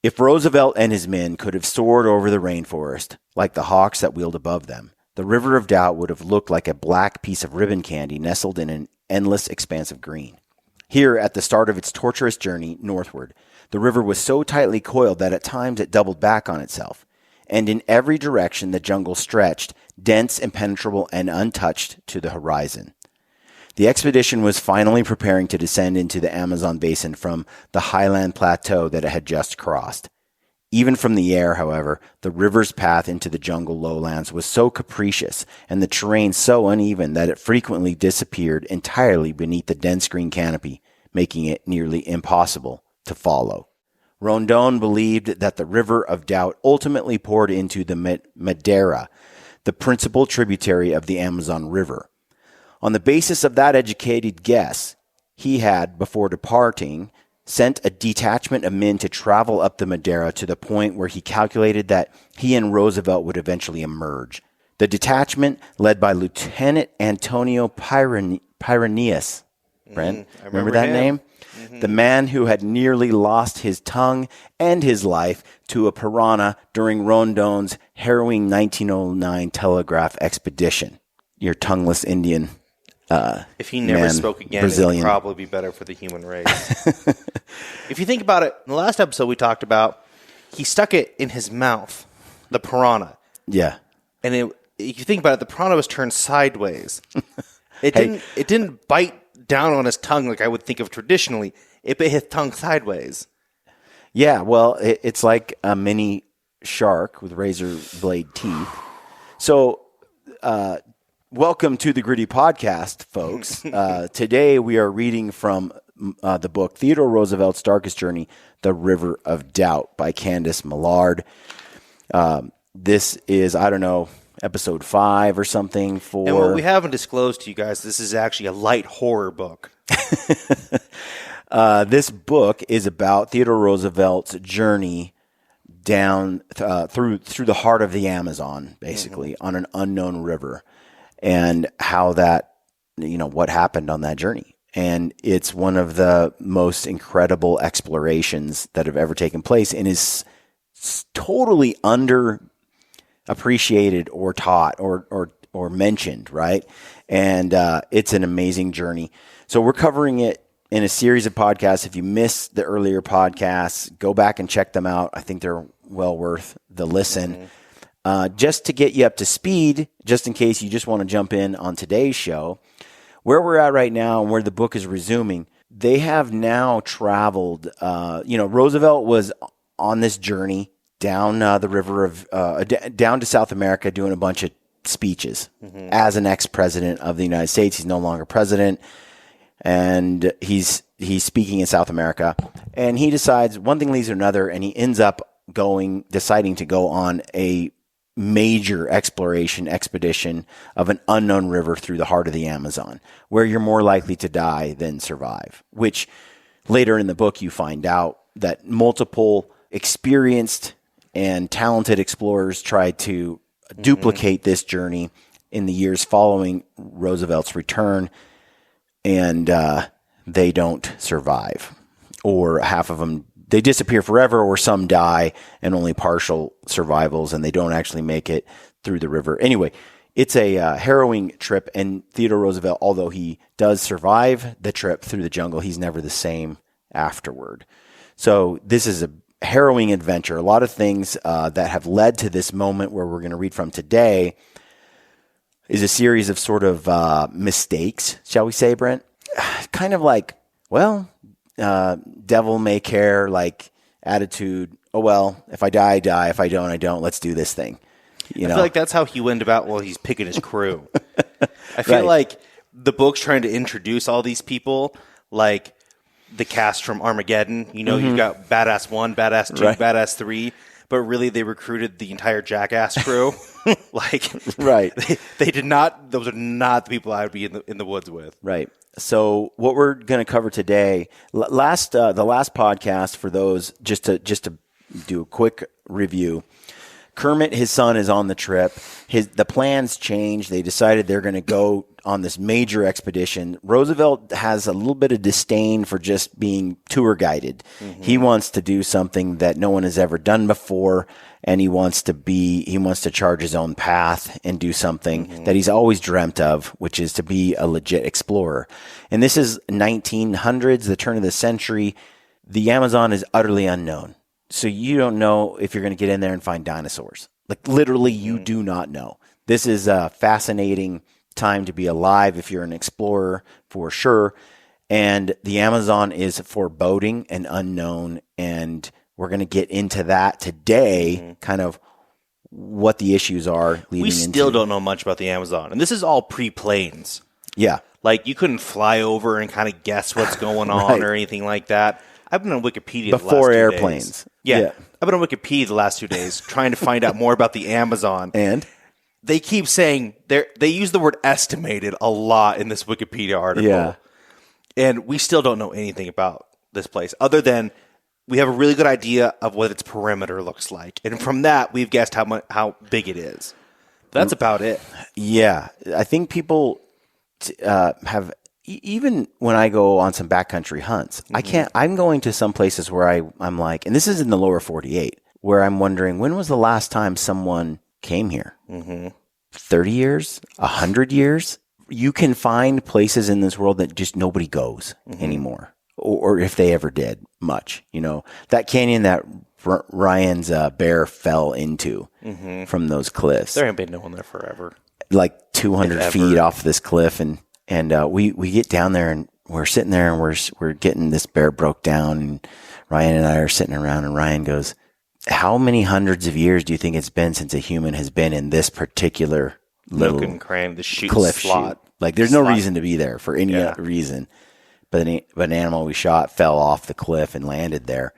If Roosevelt and his men could have soared over the rainforest like the hawks that wheeled above them, the River of Doubt would have looked like a black piece of ribbon candy nestled in an endless expanse of green. Here, at the start of its torturous journey northward, the river was so tightly coiled that at times it doubled back on itself, and in every direction the jungle stretched, dense, impenetrable, and untouched to the horizon. The expedition was finally preparing to descend into the Amazon basin from the highland plateau that it had just crossed. Even from the air, however, the river's path into the jungle lowlands was so capricious and the terrain so uneven that it frequently disappeared entirely beneath the dense green canopy, making it nearly impossible to follow. Rondon believed that the River of Doubt ultimately poured into the Madeira, the principal tributary of the Amazon River. On the basis of that educated guess, he had, before departing, sent a detachment of men to travel up the Madeira to the point where he calculated that he and Roosevelt would eventually emerge. The detachment, led by Lieutenant Antonio Pyreneus. Brent, remember that name? Mm-hmm. The man who had nearly lost his tongue and his life to a piranha during Rondon's harrowing 1909 telegraph expedition. Your tongueless Indian. If he never spoke again, Brazilian. It would probably be better for the human race. If you think about it, in the last episode we talked about, he stuck it in his mouth, the piranha. Yeah. And if you think about it, the piranha was turned sideways. It didn't bite down on his tongue like I would think of traditionally. It bit his tongue sideways. Yeah, well, it's like a mini shark with razor blade teeth. So, welcome to the Gritty Podcast, folks. Today we are reading from the book Theodore Roosevelt's Darkest Journey, The River of Doubt by Candace Millard. This is, I don't know, episode 5 or something for... And what we haven't disclosed to you guys, this is actually a light horror book. This book is about Theodore Roosevelt's journey down through the heart of the Amazon, basically, on an unknown river. And how that, what happened on that journey. And it's one of the most incredible explorations that have ever taken place and is totally underappreciated or taught or mentioned, right? And it's an amazing journey. So we're covering it in a series of podcasts. If you missed the earlier podcasts, go back and check them out. I think they're well worth the listen. Mm-hmm. Just to get you up to speed, just in case you just want to jump in on today's show, where we're at right now and where the book is resuming, they have now traveled, Roosevelt was on this journey down the river of, down to South America doing a bunch of speeches as an ex-president of the United States. He's no longer president, and he's speaking in South America, and he decides one thing leads to another, and he ends up deciding to go on a major expedition of an unknown river through the heart of the Amazon, where you're more likely to die than survive, which later in the book you find out that multiple experienced and talented explorers tried to duplicate this journey in the years following Roosevelt's return, and they don't survive, or half of them they disappear forever, or some die and only partial survivals, and they don't actually make it through the river. Anyway, it's a harrowing trip, and Theodore Roosevelt, although he does survive the trip through the jungle, he's never the same afterward. So this is a harrowing adventure. A lot of things that have led to this moment where we're going to read from today is a series of sort of mistakes, shall we say, Brent? Kind of like, well... devil may care, like attitude. Oh, well, if I die, I die. If I don't, I don't. Let's do this thing. I feel like that's how he went about while he's picking his crew. I feel like the book's trying to introduce all these people, like the cast from Armageddon. You've got Badass 1, Badass 2, Badass 3, but really they recruited the entire Jackass crew. They did not. Those are not the people I would be in the woods with. Right. So what we're going to cover today, the last podcast, for those just to do a quick review. Kermit, his son, is on the trip. The plans changed. They decided they're going to go on this major expedition. Roosevelt has a little bit of disdain for just being tour guided. He wants to do something that no one has ever done before, and he wants to charge his own path and do something that he's always dreamt of, which is to be a legit explorer. And this is 1900s, the turn of the century. The Amazon is utterly unknown. So you don't know if you're going to get in there and find dinosaurs. Like literally, you do not know. This is a fascinating time to be alive if you're an explorer, for sure. And the Amazon is foreboding and unknown. And we're going to get into that today, kind of what the issues are leading into. We still don't know much about the Amazon. And this is all pre-planes. Yeah. Like you couldn't fly over and kind of guess what's going on or anything like that. I've been on Wikipedia before the last 2 airplanes. Days. Yeah. I've been on Wikipedia the last 2 days trying to find out more about the Amazon. And they keep saying they use the word estimated a lot in this Wikipedia article. Yeah. And we still don't know anything about this place other than we have a really good idea of what its perimeter looks like. And from that, we've guessed how big it is. That's about it. Yeah. I think people have, even when I go on some backcountry hunts, I'm going to some places where I'm like, and this is in the lower 48, where I'm wondering, when was the last time someone came here? 30 years? 100 years? You can find places in this world that just nobody goes anymore, or if they ever did much. You know, that canyon that Ryan's bear fell into from those cliffs. There ain't been no one there forever. Like 200 feet off this cliff, and we get down there and we're sitting there and we're getting this bear broke down, and Ryan and I are sitting around, and Ryan goes, how many hundreds of years do you think it's been since a human has been in this particular little cliff slot? Like there's no reason to be there for any reason, but an animal we shot fell off the cliff and landed there.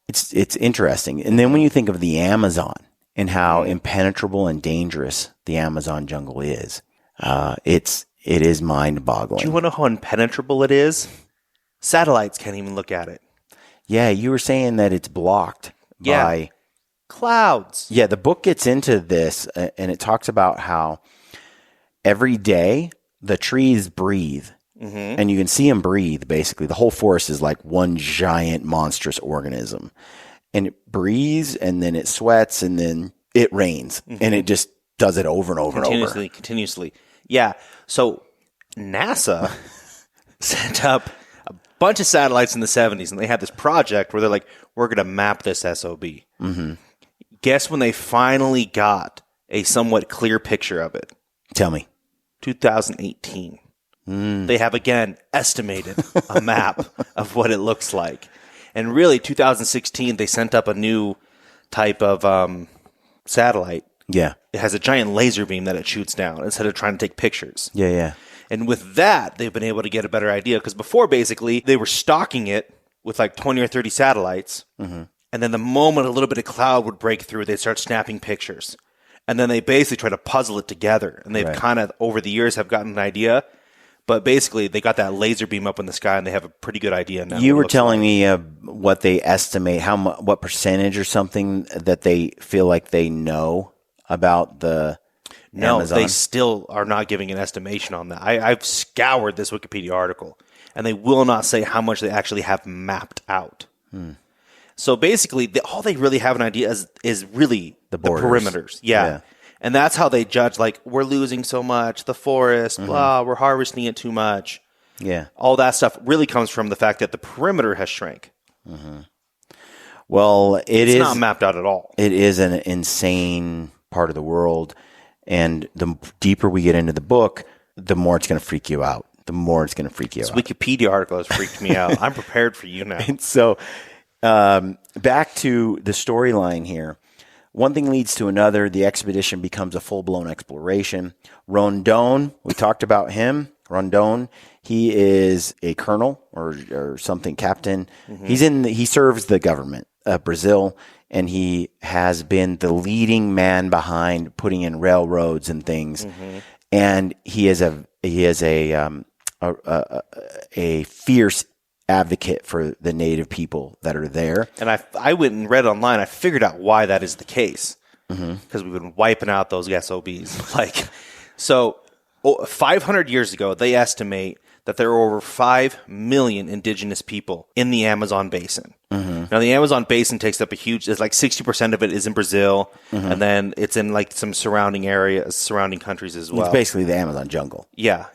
It's interesting. And then when you think of the Amazon and how impenetrable and dangerous the Amazon jungle is, it is mind-boggling. Do you want to know how impenetrable it is? Satellites can't even look at it. Yeah, you were saying that it's blocked by clouds. Yeah, the book gets into this, and it talks about how every day the trees breathe, and you can see them breathe, basically. The whole forest is like one giant monstrous organism. And it breathes, and then it sweats, and then it rains, and it just does it over and over and over. Continuously. Yeah. So NASA sent up a bunch of satellites in the 70s, and they had this project where they're like, we're going to map this SOB. Guess when they finally got a somewhat clear picture of it? Tell me. 2018. They have, again, estimated a map of what it looks like. And really, 2016, they sent up a new type of satellite. Yeah. It has a giant laser beam that it shoots down instead of trying to take pictures. Yeah. And with that, they've been able to get a better idea. Because before, basically, they were stocking it with like 20 or 30 satellites. And then the moment a little bit of cloud would break through, they'd start snapping pictures. And then they basically try to puzzle it together. And they've kind of, over the years, have gotten an idea. But basically, they got that laser beam up in the sky, and they have a pretty good idea now. You were telling me what they estimate, what percentage or something that they feel like they know about the Amazon? They still are not giving an estimation on that. I've scoured this Wikipedia article, and they will not say how much they actually have mapped out. So basically, all they really have an idea is really the perimeters. Yeah. And that's how they judge, like, we're losing so much, the forest, blah, we're harvesting it too much. Yeah. All that stuff really comes from the fact that the perimeter has shrank. Well, it's not mapped out at all. It is an insane part of the world. And the deeper we get into the book, the more it's going to freak you out. This Wikipedia article has freaked me out. I'm prepared for you now. And so back to the storyline here. One thing leads to another. The expedition becomes a full-blown exploration. Rondon, we talked about him. Rondon, he is a colonel or something, captain. He serves the government of Brazil, and he has been the leading man behind putting in railroads and things. And he is a fierce advocate for the native people that are there. And I went and read online. I figured out why that is the case because we've been wiping out those SOBs. So 500 years ago, they estimate that there are over 5 million indigenous people in the Amazon Basin. Mm-hmm. Now, the Amazon Basin takes up it's like 60% of it is in Brazil, and then it's in like some surrounding areas, surrounding countries as well. It's basically the Amazon jungle. Yeah.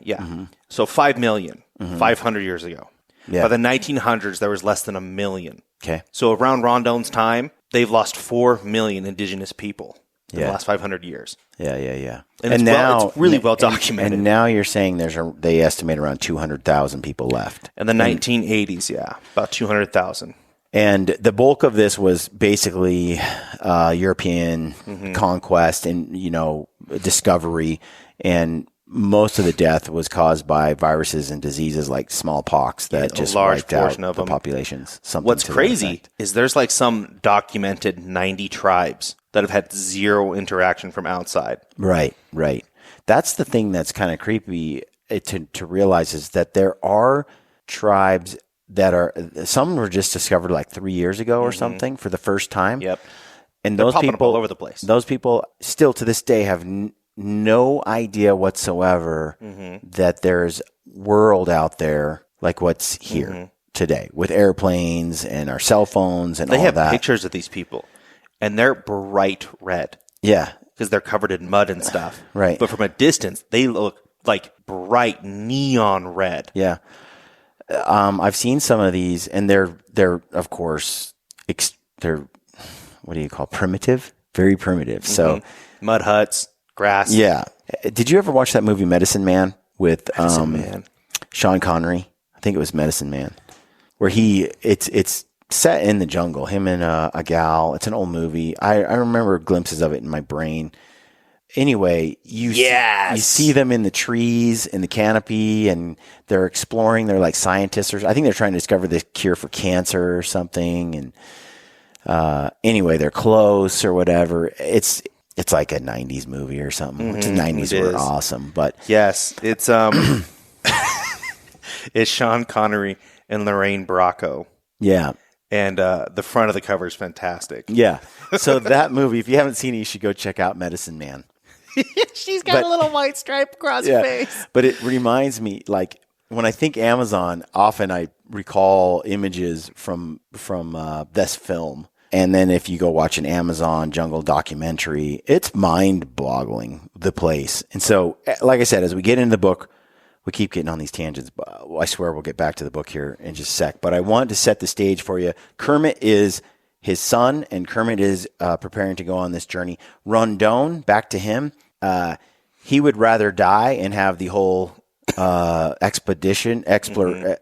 So 5 million, 500 years ago. Yeah. By the 1900s, there was less than 1 million. Okay. So around Rondon's time, they've lost 4 million indigenous people in the last 500 years. Yeah. And now it's really well documented. And now you're saying they estimate around 200,000 people left. In the 1980s, about 200,000. And the bulk of this was basically European conquest and, discovery. And most of the death was caused by viruses and diseases like smallpox that just wiped out the populations. What's crazy is there's like some documented 90 tribes that have had zero interaction from outside. Right. That's the thing that's kind of creepy to realize is that there are tribes that some were just discovered like 3 years ago or something for the first time. Yep. And they're those popping people up all over the place. Those people still to this day have no idea whatsoever that there's world out there like what's here today with airplanes and our cell phones and all that. They have pictures of these people, and they're bright red. Yeah. Because they're covered in mud and stuff. Right. But from a distance, they look like bright neon red. Yeah. I've seen some of these, and they're of course, they're, what do you call, primitive? Very primitive. So mud huts. Grass. Yeah. Did you ever watch that movie Medicine Man with Man. Sean Connery? I think it was Medicine Man, where it's set in the jungle. Him and a gal. It's an old movie. I remember glimpses of it in my brain. Anyway, you see them in the trees, in the canopy, and they're exploring. They're like scientists, I think they're trying to discover the cure for cancer or something. And anyway, they're close or whatever. It's like a 90s movie or something. Which the 90s were awesome. But yes, it's it's Sean Connery and Lorraine Bracco. Yeah. And the front of the cover is fantastic. Yeah. So that movie, if you haven't seen it, you should go check out Medicine Man. She's got a little white stripe across her face. But it reminds me, like, when I think Amazon, often I recall images from this film. And then if you go watch an Amazon jungle documentary, it's mind-boggling, the place. And so, like I said, as we get into the book, we keep getting on these tangents. But I swear we'll get back to the book here in just a sec. But I wanted to set the stage for you. Kermit is his son, and Kermit is preparing to go on this journey. Rondon, back to him. He would rather die and have the whole expedition, the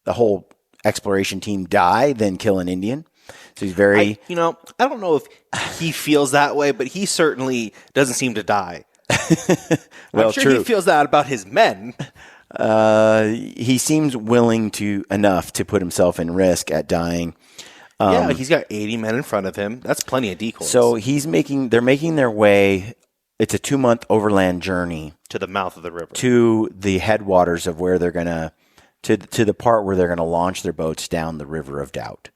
whole exploration team die than kill an Indian. So he's very... I don't know if he feels that way, but he certainly doesn't seem to die. Well, I'm sure he feels that about his men. He seems willing enough to put himself in risk at dying. He's got 80 men in front of him. That's plenty of decoys. So they're making their way. It's a 2-month overland journey to the mouth of the river, to the headwaters of where they're gonna to the part where they're gonna launch their boats down the River of Doubt.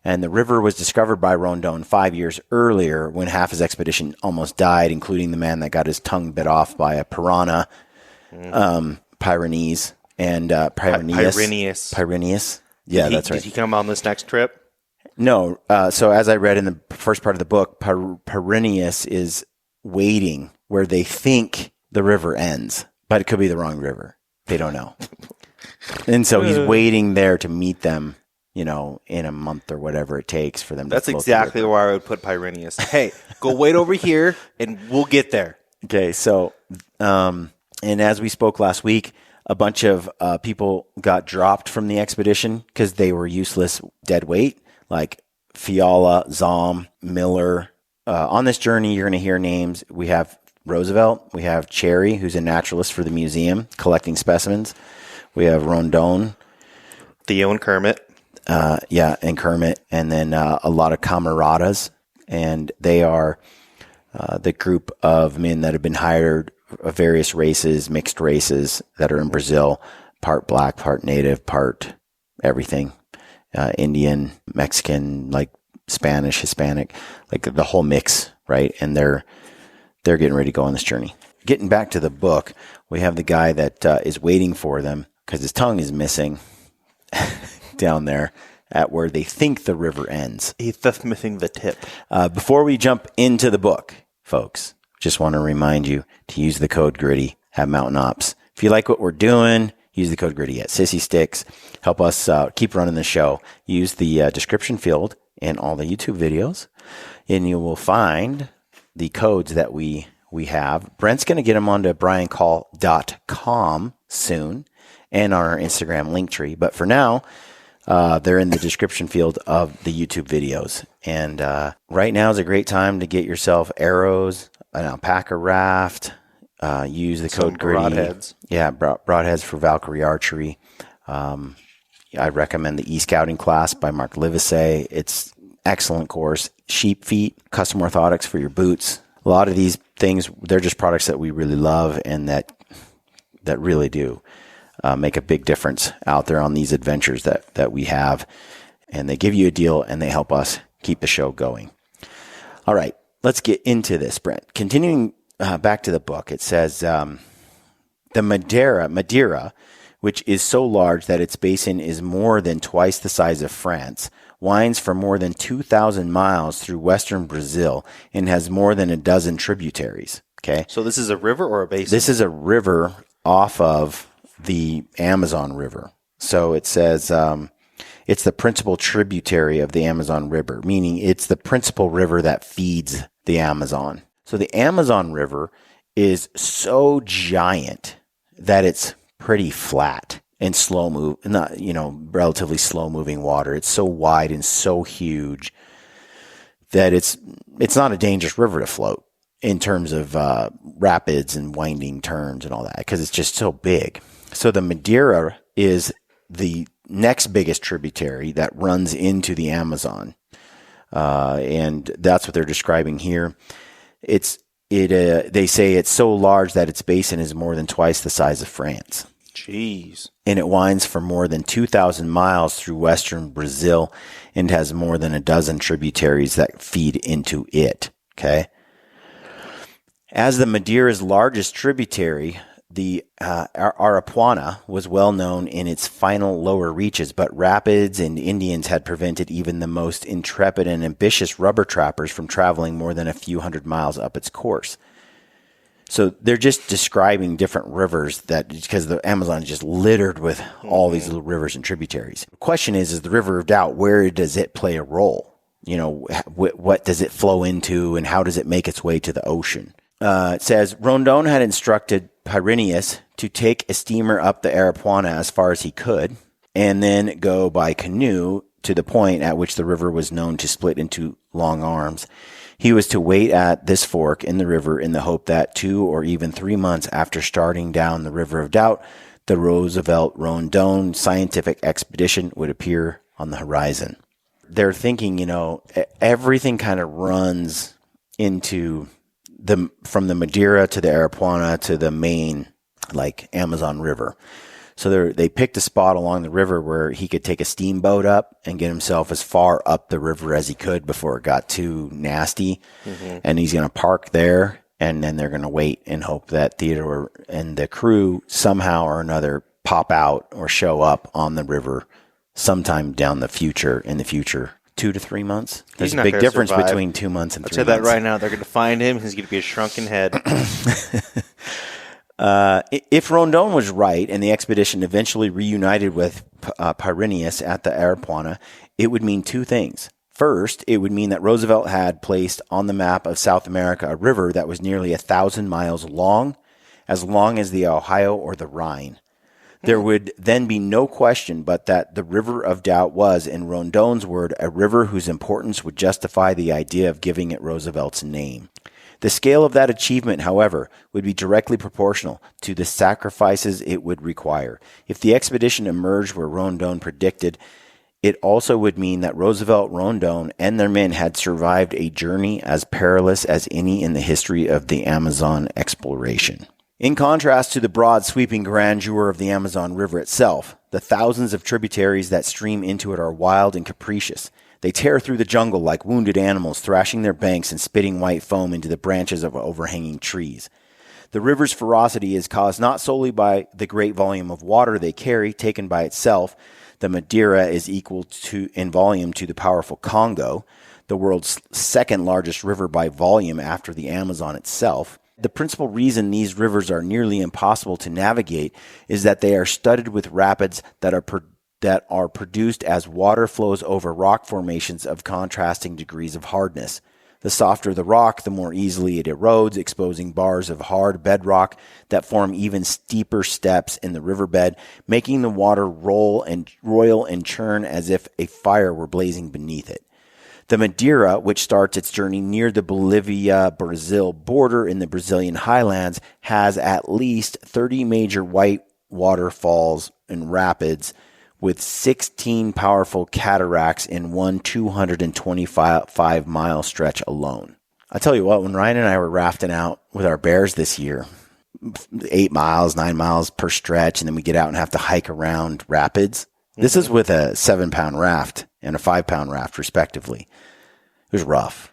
And the river was discovered by Rondon 5 years earlier when half his expedition almost died, including the man that got his tongue bit off by a piranha, Pyrenees, and Pyrenees. Yeah, that's right. Did he come on this next trip? No. So as I read in the first part of the book, Pyrenees is waiting where they think the river ends, but it could be the wrong river. They don't know. And so he's waiting there to meet them, in a month or whatever it takes for them to That's exactly where I would put Pyrenees. Hey, go wait over here and we'll get there. Okay, so, and as we spoke last week, a bunch of people got dropped from the expedition because they were useless dead weight, like Fiala, Zom, Miller. On this journey, you're going to hear names. We have Roosevelt. We have Cherry, who's a naturalist for the museum, collecting specimens. We have Rondon. Theo and Kermit. And Kermit. And then a lot of camaradas. And they are the group of men that have been hired of various races, mixed races that are in Brazil, part black, part native, part everything. Indian, Mexican, like Spanish, Hispanic, like the whole mix, right? And they're getting ready to go on this journey. getting back to the book, we have the guy that is waiting for them because his tongue is missing down there at where they think the river ends. He's just missing the tip. Before we jump into the book, folks, just want to remind you to use the code GRITTY at Mountain Ops. If you like what we're doing, use the code GRITTY at Sissy Sticks. Help us keep running the show. Use the description field in all the YouTube videos, and you will find the codes that we have. Brent's going to get them onto briancall.com soon and on our Instagram link tree. But for now, they're in the description field of the YouTube videos. And right now is a great time to get yourself arrows, an alpaca raft. Use the code GRITTY. Broadheads. Yeah, broadheads for Valkyrie archery. I recommend the e-scouting class by Mark Livesey. It's excellent course. Sheep feet, custom orthotics for your boots. A lot of these things, they're just products that we really love and that really do make a big difference out there on these adventures that we have. And they give you a deal and they help us keep the show going. All right, let's get into this, Brent. Continuing back to the book, it says the Madeira, which is so large that its basin is more than twice the size of France, winds for more than 2,000 miles through western Brazil and has more than a dozen tributaries. Okay, So this is a river or a basin? this is a river off of the Amazon River. So it says it's the principal tributary of the Amazon River, meaning it's the principal river that feeds the Amazon. So the Amazon River is so giant that it's pretty flat and slow move, not, relatively slow moving water. It's so wide and so huge that it's not a dangerous river to float in terms of rapids and winding turns and all that, because it's just so big. So the Madeira is the next biggest tributary that runs into the Amazon. And that's what they're describing here. They say it's so large that its basin is more than twice the size of France. Jeez. And it winds for more than 2,000 miles through western Brazil and has more than a dozen tributaries that feed into it. Okay. As the Madeira's largest tributary, the Arapuana was well known in its final lower reaches, but rapids and Indians had prevented even the most intrepid and ambitious rubber trappers from traveling more than a few hundred miles up its course. So they're just describing different rivers because the Amazon is just littered with all these little rivers and tributaries. The question is the River of Doubt, where does it play a role? What does it flow into and how does it make its way to the ocean? It says, Rondon had instructed Pyreneus to take a steamer up the Arapuana as far as he could, and then go by canoe to the point at which the river was known to split into long arms. He was to wait at this fork in the river in the hope that 2 or even 3 months after starting down the River of Doubt, the Roosevelt-Rondon scientific expedition would appear on the horizon. They're thinking, everything kind of runs into from the Madeira to the Arapuana to the main, Amazon River. So they picked a spot along the river where he could take a steamboat up and get himself as far up the river as he could before it got too nasty. Mm-hmm. And he's going to park there, and then they're going to wait and hope that Theodore and the crew somehow or another pop out or show up on the river sometime in the future. 2 to 3 months. There's a big difference between 2 months and 3 months. I'll tell that right now. They're going to find him. He's going to be a shrunken head. If Rondon was right and the expedition eventually reunited with Pyreneus at the Arapuana, it would mean 2 things. First, it would mean that Roosevelt had placed on the map of South America a river that was nearly 1,000 miles long as the Ohio or the Rhine. There would then be no question but that the River of Doubt was, in Rondon's word, a river whose importance would justify the idea of giving it Roosevelt's name. The scale of that achievement, however, would be directly proportional to the sacrifices it would require. If the expedition emerged where Rondon predicted, it also would mean that Roosevelt, Rondon, and their men had survived a journey as perilous as any in the history of the Amazon exploration. In contrast to the broad, sweeping grandeur of the Amazon River itself, the thousands of tributaries that stream into it are wild and capricious. They tear through the jungle like wounded animals, thrashing their banks and spitting white foam into the branches of overhanging trees. The river's ferocity is caused not solely by the great volume of water they carry, taken by itself. The Madeira is equal to in volume to the powerful Congo, the world's second largest river by volume after the Amazon itself. The principal reason these rivers are nearly impossible to navigate is that they are studded with rapids that are produced as water flows over rock formations of contrasting degrees of hardness. The softer the rock, the more easily it erodes, exposing bars of hard bedrock that form even steeper steps in the riverbed, making the water roil and churn as if a fire were blazing beneath it. The Madeira, which starts its journey near the Bolivia-Brazil border in the Brazilian highlands, has at least 30 major white waterfalls and rapids, with 16 powerful cataracts in one 225-mile stretch alone. I tell you what, when Ryan and I were rafting out with our bears this year, 8 miles, 9 miles per stretch, and then we get out and have to hike around rapids. This is with a 7-pound raft and a 5-pound raft, respectively. It was rough.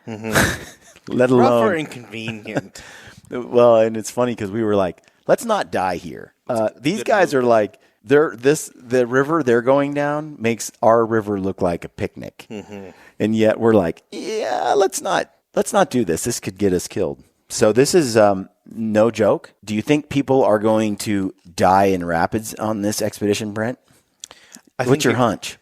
Let alone rough or inconvenient. Well, and it's funny because we were like, let's not die here. These guys are like, the river they're going down makes our river look like a picnic. And yet we're like, yeah, let's not do this. This could get us killed. So this is no joke. Do you think people are going to die in rapids on this expedition, Brent? What's your hunch?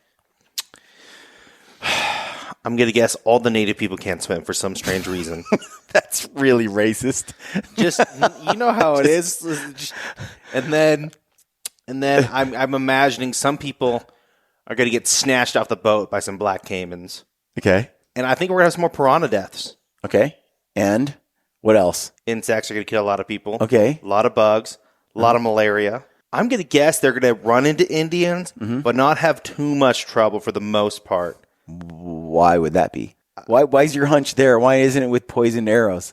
I'm going to guess all the native people can't swim for some strange reason. That's really racist. Just, you know how it is. And then I'm imagining some people are going to get snatched off the boat by some black caimans. Okay. And I think we're going to have some more piranha deaths. Okay. And what else? Insects are going to kill a lot of people. Okay. A lot of bugs. A lot of malaria. I'm going to guess they're going to run into Indians, but not have too much trouble for the most part. Why would that be? Why is your hunch there? Why isn't it with poisoned arrows?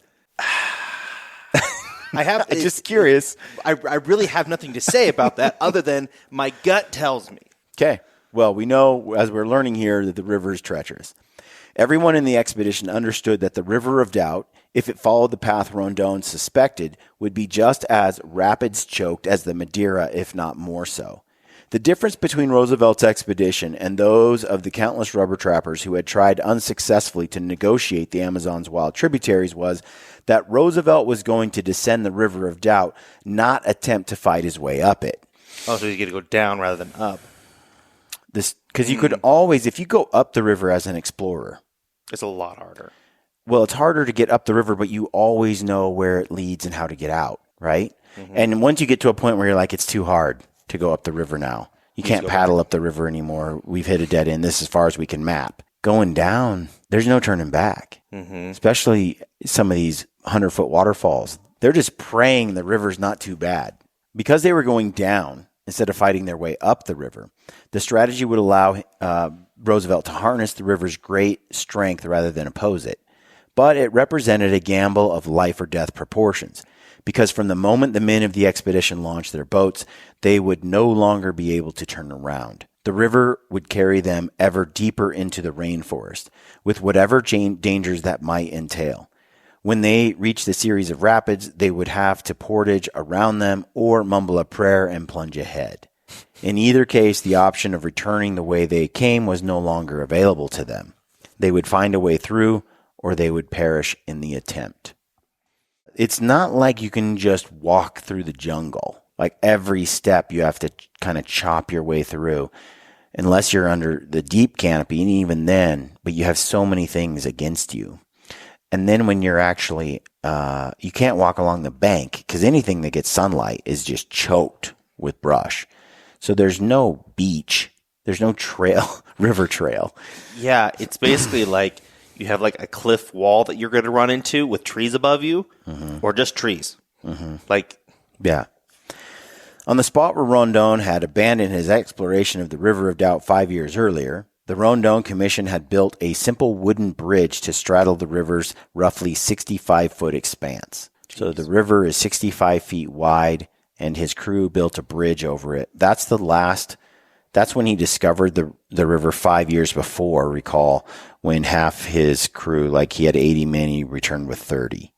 Just curious. I really have nothing to say about that other than my gut tells me. Okay. Well, we know, as we're learning here, that the river is treacherous. Everyone in the expedition understood that the River of Doubt, if it followed the path Rondon suspected, would be just as rapids-choked as the Madeira, if not more so. The difference between Roosevelt's expedition and those of the countless rubber trappers who had tried unsuccessfully to negotiate the Amazon's wild tributaries was that Roosevelt was going to descend the River of Doubt, not attempt to fight his way up it. Oh, so he's going to go down rather than up. Because you could always, if you go up the river as an explorer, it's a lot harder. Well, it's harder to get up the river, but you always know where it leads and how to get out, right? And once you get to a point where you're like, it's too hard to go up the river now. You can't paddle up the river anymore. We've hit a dead end. This is as far as we can map. Going down, there's no turning back, especially some of these 100-foot waterfalls. They're just praying the river's not too bad. Because they were going down instead of fighting their way up the river, the strategy would allow Roosevelt to harness the river's great strength rather than oppose it. But it represented a gamble of life or death proportions, because from the moment the men of the expedition launched their boats, they would no longer be able to turn around. The river would carry them ever deeper into the rainforest, with whatever dangers that might entail. When they reached the series of rapids, they would have to portage around them or mumble a prayer and plunge ahead. In either case, the option of returning the way they came was no longer available to them. They would find a way through, or they would perish in the attempt. It's not like you can just walk through the jungle. Like every step you have to kind of chop your way through, unless you're under the deep canopy, and even then, but you have so many things against you. And then when you're actually, you can't walk along the bank because anything that gets sunlight is just choked with brush. So there's no beach. There's no trail, river trail. Yeah, it's basically like you have like a cliff wall that you're going to run into with trees above you, or just trees. Yeah. On the spot where Rondon had abandoned his exploration of the River of Doubt 5 years earlier, the Rondon Commission had built a simple wooden bridge to straddle the river's roughly 65-foot expanse. Jeez. So the river is 65 feet wide, and his crew built a bridge over it. That's when he discovered the river 5 years before, recall, when half his crew, like he had 80 men, he returned with 30.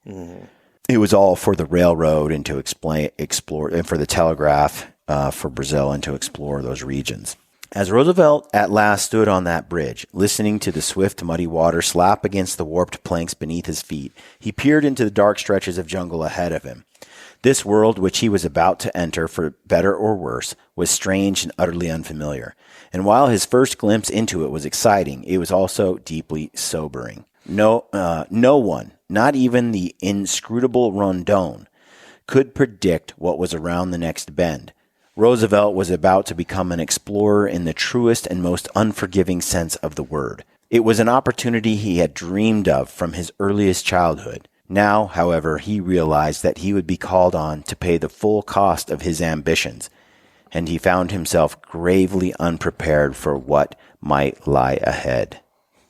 It was all for the railroad and to explore, and for the telegraph for Brazil and to explore those regions. As Roosevelt at last stood on that bridge, listening to the swift, muddy water slap against the warped planks beneath his feet, he peered into the dark stretches of jungle ahead of him. This world which he was about to enter, for better or worse, was strange and utterly unfamiliar. And while his first glimpse into it was exciting, it was also deeply sobering. No one, not even the inscrutable Rondon, could predict what was around the next bend. Roosevelt was about to become an explorer in the truest and most unforgiving sense of the word. It was an opportunity he had dreamed of from his earliest childhood. Now, however, he realized that he would be called on to pay the full cost of his ambitions, and he found himself gravely unprepared for what might lie ahead.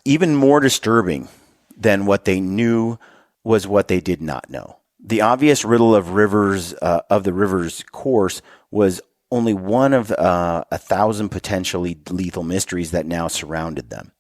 Even more disturbing than what they knew was what they did not know. The obvious riddle of the river's course was only one of 1,000 potentially lethal mysteries that now surrounded them.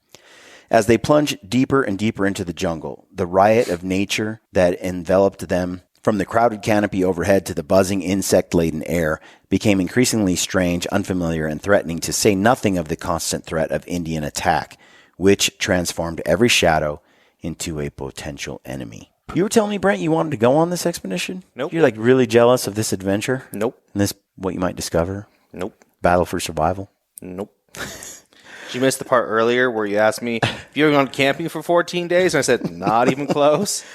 As they plunged deeper and deeper into the jungle, the riot of nature that enveloped them, from the crowded canopy overhead to the buzzing insect-laden air, became increasingly strange, unfamiliar, and threatening, to say nothing of the constant threat of Indian attack, which transformed every shadow into a potential enemy. You were telling me, Brent, you wanted to go on this expedition? Nope. You're like really jealous of this adventure? Nope. And this, what you might discover? Nope. Battle for survival? Nope. Did you miss the part earlier where you asked me if you were going camping for 14 days? And I said, not even close.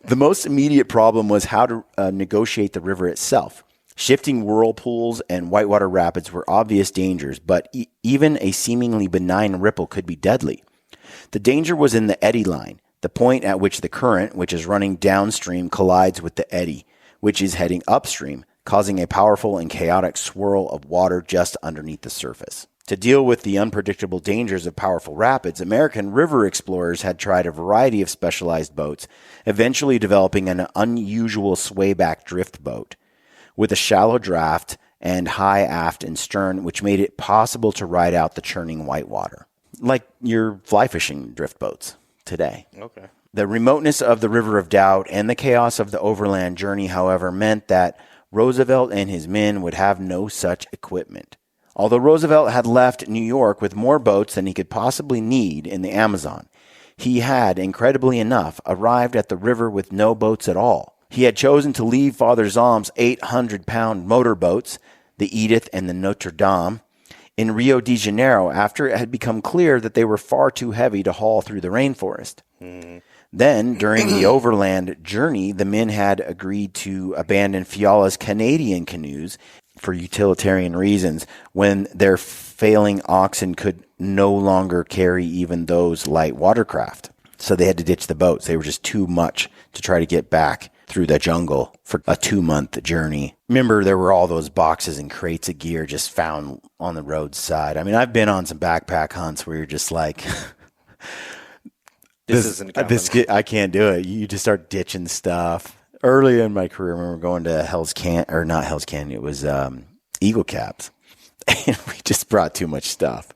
The most immediate problem was how to negotiate the river itself. Shifting whirlpools and whitewater rapids were obvious dangers, but even a seemingly benign ripple could be deadly. The danger was in the eddy line, the point at which the current, which is running downstream, collides with the eddy, which is heading upstream, causing a powerful and chaotic swirl of water just underneath the surface. To deal with the unpredictable dangers of powerful rapids, American river explorers had tried a variety of specialized boats, eventually developing an unusual swayback drift boat with a shallow draft and high aft and stern, which made it possible to ride out the churning whitewater, like your fly fishing drift boats today. Okay. The remoteness of the River of Doubt and the chaos of the overland journey, however, meant that Roosevelt and his men would have no such equipment. Although Roosevelt had left New York with more boats than he could possibly need in the Amazon, he had, incredibly enough, arrived at the river with no boats at all. He had chosen to leave Father Zom's 800-pound motorboats, the Edith and the Notre Dame, in Rio de Janeiro after it had become clear that they were far too heavy to haul through the rainforest. Then, during the overland journey, the men had agreed to abandon Fiala's Canadian canoes for utilitarian reasons when their failing oxen could no longer carry even those light watercraft. So they had to ditch the boats. They were just too much to try to get back through the jungle for a 2-month journey. Remember, there were all those boxes and crates of gear just found on the roadside. I mean, I've been on some backpack hunts where you're just like, I can't do it. You just start ditching stuff. Early in my career, I remember going to not Hell's Canyon, it was Eagle Caps. And we just brought too much stuff.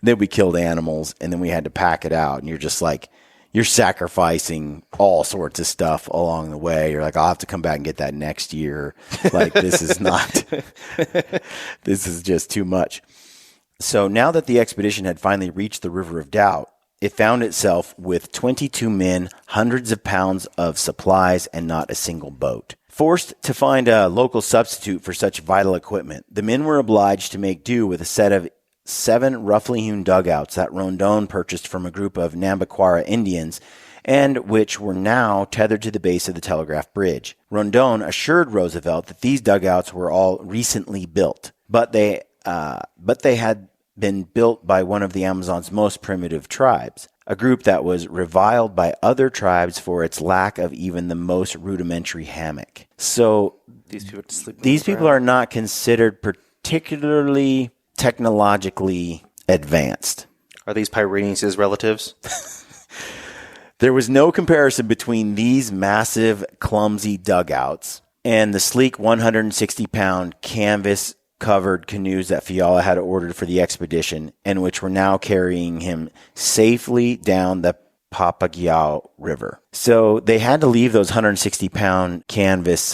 Then we killed animals, and then we had to pack it out. And you're just like, you're sacrificing all sorts of stuff along the way. You're like, I'll have to come back and get that next year. Like, this is just too much. So now that the expedition had finally reached the River of Doubt, it found itself with 22 men, hundreds of pounds of supplies, and not a single boat. Forced to find a local substitute for such vital equipment, the men were obliged to make do with a set of 7 roughly hewn dugouts that Rondon purchased from a group of Nambiquara Indians, and which were now tethered to the base of the telegraph bridge. Rondon assured Roosevelt that these dugouts were all recently built, but they had been built by one of the Amazon's most primitive tribes, a group that was reviled by other tribes for its lack of even the most rudimentary hammock. So these people are not considered particularly technologically advanced. Are these Pyrenees' relatives? There was no comparison between these massive, clumsy dugouts and the sleek 160-pound canvas-covered canoes that Fiala had ordered for the expedition and which were now carrying him safely down the Papagayo River. So they had to leave those 160-pound canvas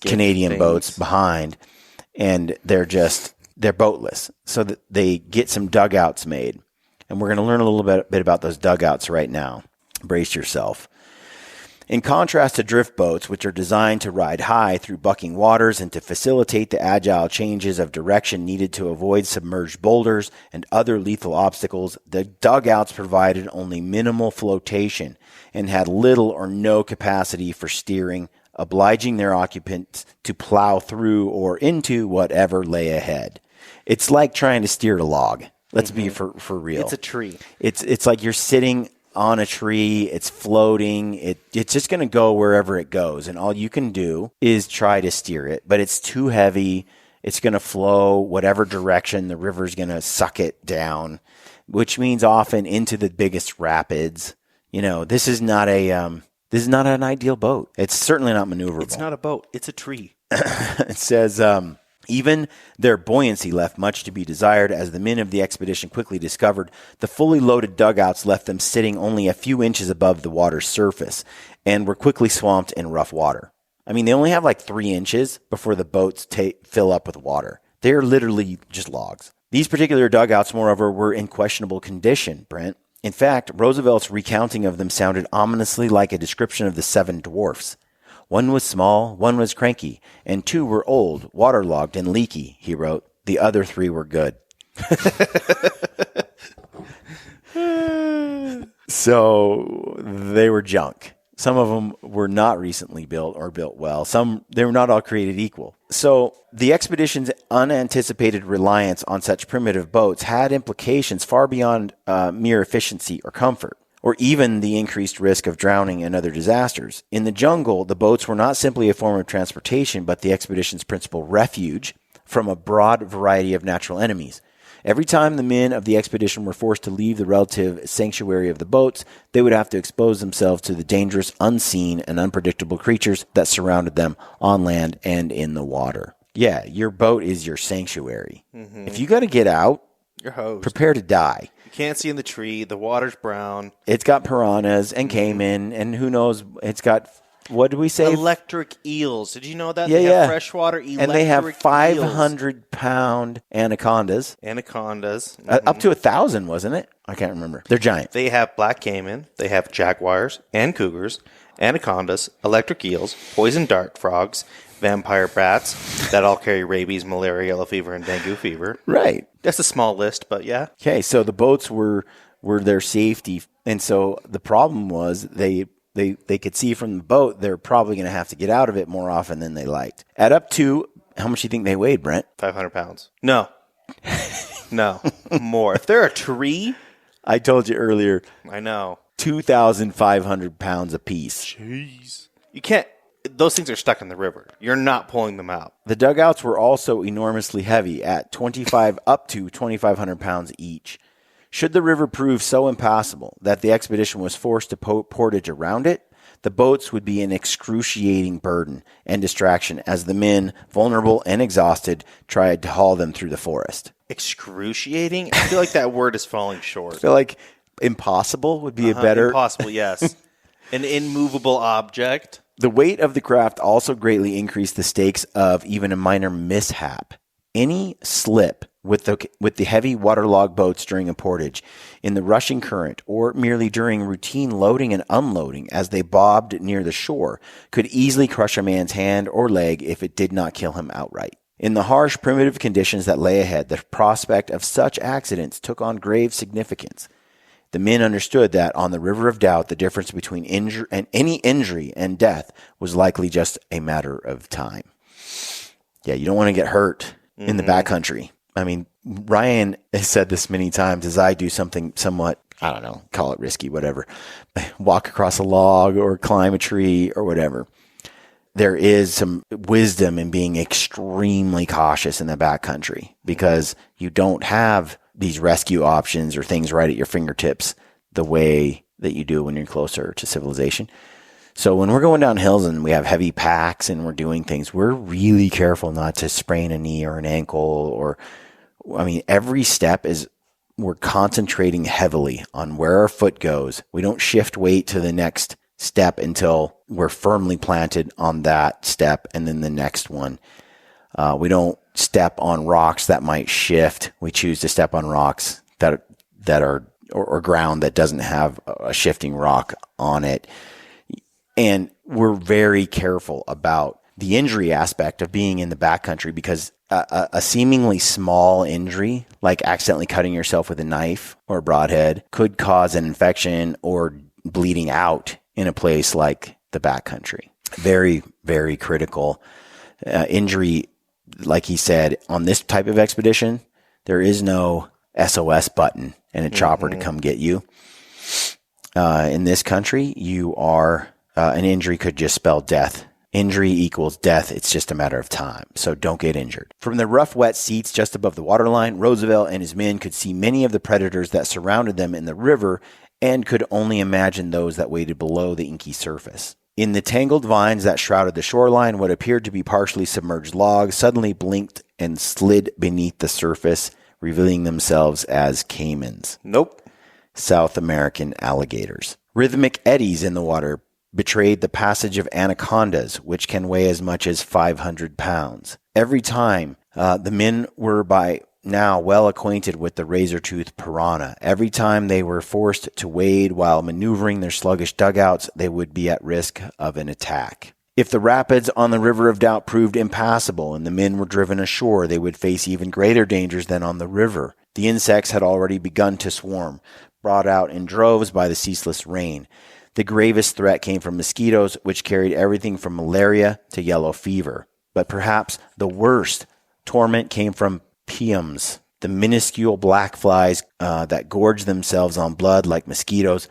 Canadian boats behind, and they're boatless. So that they get some dugouts made. And we're going to learn a little bit about those dugouts right now. Brace yourself. In contrast to drift boats, which are designed to ride high through bucking waters and to facilitate the agile changes of direction needed to avoid submerged boulders and other lethal obstacles, the dugouts provided only minimal flotation and had little or no capacity for steering, obliging their occupants to plow through or into whatever lay ahead. It's like trying to steer a log. Let's be for real. It's a tree. It's like you're sitting on a tree, it's floating, it's just going to go wherever it goes, and all you can do is try to steer it, but it's too heavy. It's going to flow whatever direction. The river's going to suck it down, which means often into the biggest rapids. This is not an ideal boat. It's certainly not maneuverable. It's not a boat. It's a tree. It says, even their buoyancy left much to be desired, as the men of the expedition quickly discovered. The fully loaded dugouts left them sitting only a few inches above the water's surface and were quickly swamped in rough water. I mean, they only have like 3 inches before the boats fill up with water. They're literally just logs. These particular dugouts, moreover, were in questionable condition, Brent. In fact, Roosevelt's recounting of them sounded ominously like a description of the 7 dwarfs. One was small, one was cranky, and 2 were old, waterlogged, and leaky, he wrote. The other 3 were good. So they were junk. Some of them were not recently built or built well. They were not all created equal. So the expedition's unanticipated reliance on such primitive boats had implications far beyond mere efficiency or comfort, or even the increased risk of drowning and other disasters. In the jungle, the boats were not simply a form of transportation, but the expedition's principal refuge from a broad variety of natural enemies. Every time the men of the expedition were forced to leave the relative sanctuary of the boats, they would have to expose themselves to the dangerous, unseen, and unpredictable creatures that surrounded them on land and in the water. Yeah, your boat is your sanctuary. Mm-hmm. If you got to get out, you're hosed. Prepare to die. Can't see in the tree. The water's brown. It's got piranhas and caiman, and who knows? It's got, what did we say? Electric eels. Did you know that? Yeah, they have freshwater electric and they have 500-pound anacondas. Anacondas. Mm-hmm. Up to 1,000, wasn't it? I can't remember. They're giant. They have black caiman. They have jaguars and cougars, anacondas, electric eels, poison dart frogs, vampire bats that all carry rabies, malaria, yellow fever, and dengue fever. Right. That's a small list, but yeah. Okay, so the boats were their safety, and so the problem was they could see from the boat they're probably going to have to get out of it more often than they liked. At up to, how much do you think they weighed, Brent? 500 pounds. No. No. More. If they're a tree. I told you earlier. I know. 2,500 pounds apiece. Jeez. You can't. Those things are stuck in the river. You're not pulling them out. The dugouts were also enormously heavy at up to 2,500 pounds each. Should the river prove so impassable that the expedition was forced to portage around it, the boats would be an excruciating burden and distraction as the men, vulnerable and exhausted, tried to haul them through the forest. Excruciating? I feel like that word is falling short. I feel like impossible would be a better... Impossible, yes. An immovable object. The weight of the craft also greatly increased the stakes of even a minor mishap. Any slip with the heavy waterlogged boats during a portage, in the rushing current, or merely during routine loading and unloading as they bobbed near the shore, could easily crush a man's hand or leg if it did not kill him outright. In the harsh, primitive conditions that lay ahead, the prospect of such accidents took on grave significance. The men understood that on the River of Doubt, the difference between any injury and death was likely just a matter of time. Yeah, you don't want to get hurt in the backcountry. I mean, Ryan has said this many times as I do something somewhat, I don't know, call it risky, whatever. Walk across a log or climb a tree or whatever. There is some wisdom in being extremely cautious in the backcountry because you don't have these rescue options or things right at your fingertips the way that you do when you're closer to civilization. So when we're going down hills and we have heavy packs and we're doing things, we're really careful not to sprain a knee or an ankle or, I mean, every step is we're concentrating heavily on where our foot goes. We don't shift weight to the next step until we're firmly planted on that step and then the next one. We don't step on rocks that might shift. We choose to step on rocks that are or ground that doesn't have a shifting rock on it. And we're very careful about the injury aspect of being in the backcountry, because a seemingly small injury, like accidentally cutting yourself with a knife or a broadhead, could cause an infection or bleeding out in a place like the backcountry. Very, very critical. Injury, like he said, on this type of expedition, there is no SOS button and a chopper to come get you. In this country, you are an injury could just spell death. Injury equals death. It's just a matter of time. So don't get injured. From the rough, wet seats just above the waterline, Roosevelt and his men could see many of the predators that surrounded them in the river and could only imagine those that waited below the inky surface. In the tangled vines that shrouded the shoreline, what appeared to be partially submerged logs suddenly blinked and slid beneath the surface, revealing themselves as caimans. South American alligators. Rhythmic eddies in the water betrayed the passage of anacondas, which can weigh as much as 500 pounds. Every time, the men were by now well acquainted with the razor-toothed piranha. Every time they were forced to wade while maneuvering their sluggish dugouts, they would be at risk of an attack. If the rapids on the River of Doubt proved impassable and the men were driven ashore, they would face even greater dangers than on the river. The insects had already begun to swarm, brought out in droves by the ceaseless rain. The gravest threat came from mosquitoes, which carried everything from malaria to yellow fever. But perhaps the worst torment came from piums, the minuscule black flies that gorge themselves on blood like mosquitoes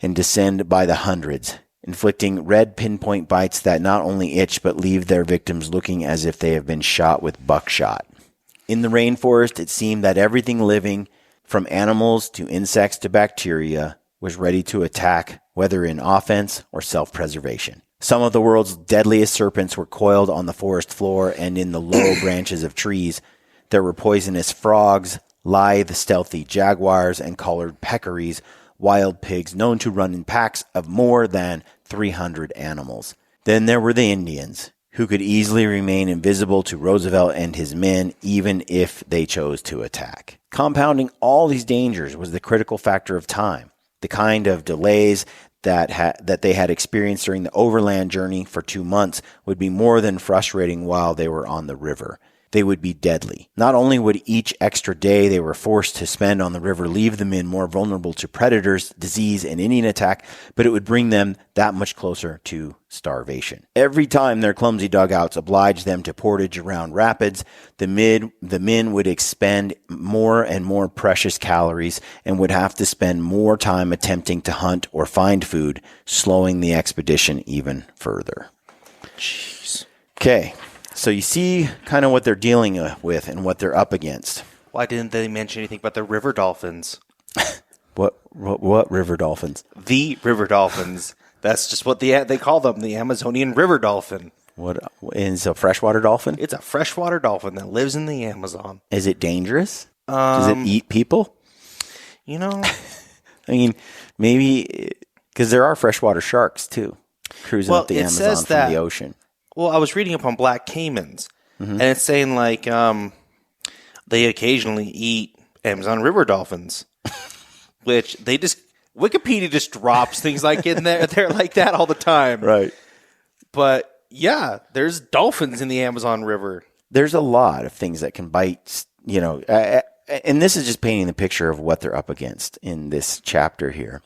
and descend by the hundreds, inflicting red pinpoint bites that not only itch but leave their victims looking as if they have been shot with buckshot. In the rainforest, it seemed that everything living, from animals to insects to bacteria, was ready to attack, whether in offense or self-preservation. Some of the world's deadliest serpents were coiled on the forest floor, and in the low branches of trees, there were poisonous frogs, lithe, stealthy jaguars, and collared peccaries, wild pigs known to run in packs of more than 300 animals. Then there were the Indians, who could easily remain invisible to Roosevelt and his men, even if they chose to attack. Compounding all these dangers was the critical factor of time. The kind of delays that they had experienced during the overland journey for 2 months would be more than frustrating while they were on the river. They would be deadly. Not only would each extra day they were forced to spend on the river leave the men more vulnerable to predators, disease, and Indian attack, but it would bring them that much closer to starvation. Every time their clumsy dugouts obliged them to portage around rapids, the men would expend more and more precious calories and would have to spend more time attempting to hunt or find food, slowing the expedition even further. Jeez. Okay. So you see kind of what they're dealing with and what they're up against. Why didn't they mention anything about the river dolphins? What river dolphins? The river dolphins. That's just what they call them, the Amazonian river dolphin. What is a freshwater dolphin? It's a freshwater dolphin that lives in the Amazon. Is it dangerous? Does it eat people? You know, I mean, maybe because there are freshwater sharks too, cruising up the Amazon from the ocean. Well, I was reading up on black caimans, and it's saying like they occasionally eat Amazon river dolphins, which they just Wikipedia just drops things like in there like that all the time, right? But yeah, there's dolphins in the Amazon River. There's a lot of things that can bite, you know, and this is just painting the picture of what they're up against in this chapter here.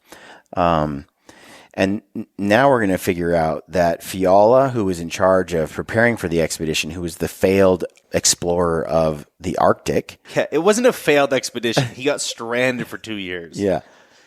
And now we're going to figure out that Fiala, who was in charge of preparing for the expedition, who was the failed explorer of the Arctic. Yeah, it wasn't a failed expedition. He got stranded for 2 years. Yeah.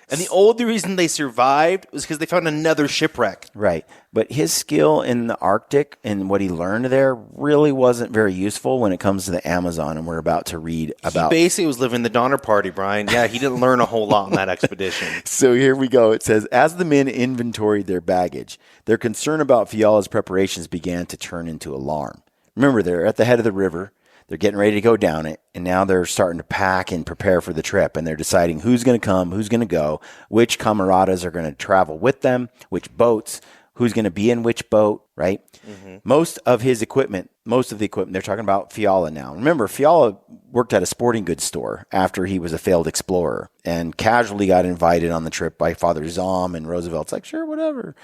And the only reason they survived was because they found another shipwreck. Right. But his skill in the Arctic and what he learned there really wasn't very useful when it comes to the Amazon, and we're about to read about. He basically was living the Donner Party, Brian. Yeah, he didn't learn a whole lot on that expedition. So here we go. It says, as the men inventoried their baggage, their concern about Fiala's preparations began to turn into alarm. Remember, they're at the head of the river. They're getting ready to go down it, and now they're starting to pack and prepare for the trip, and they're deciding who's going to come, who's going to go, which camaradas are going to travel with them, which boats, who's going to be in which boat, right? Mm-hmm. Most of the equipment, they're talking about Fiala now. Remember, Fiala worked at a sporting goods store after he was a failed explorer and casually got invited on the trip by Father Zom, and Roosevelt's like, sure, whatever.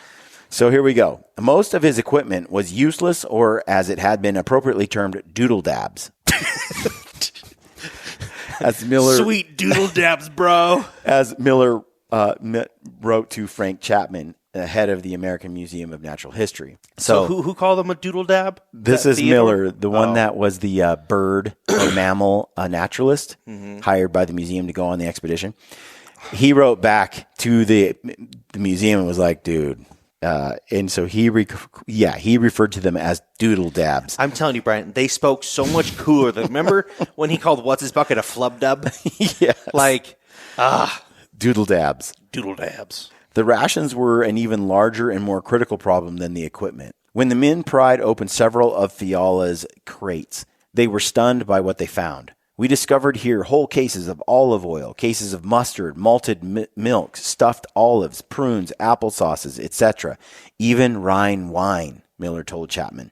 So here we go. Most of his equipment was useless, or as it had been appropriately termed, doodle dabs. As Miller, sweet doodle dabs, bro. As Miller wrote to Frank Chapman, the head of the American Museum of Natural History. So who called him a doodle dab? This is Theodore? Miller, the one that was the bird or mammal naturalist hired by the museum to go on the expedition. He wrote back to the museum and was like, dude. And so he referred to them as doodle dabs. I'm telling you, Brian, they spoke so much cooler than, remember when he called what's his bucket a flub dub? Yes. Like, doodle dabs. Doodle dabs. The rations were an even larger and more critical problem than the equipment. When the men pried open several of Fiala's crates, they were stunned by what they found. We discovered here whole cases of olive oil, cases of mustard, malted milk, stuffed olives, prunes, applesauces, etc., even Rhine wine, Miller told Chapman.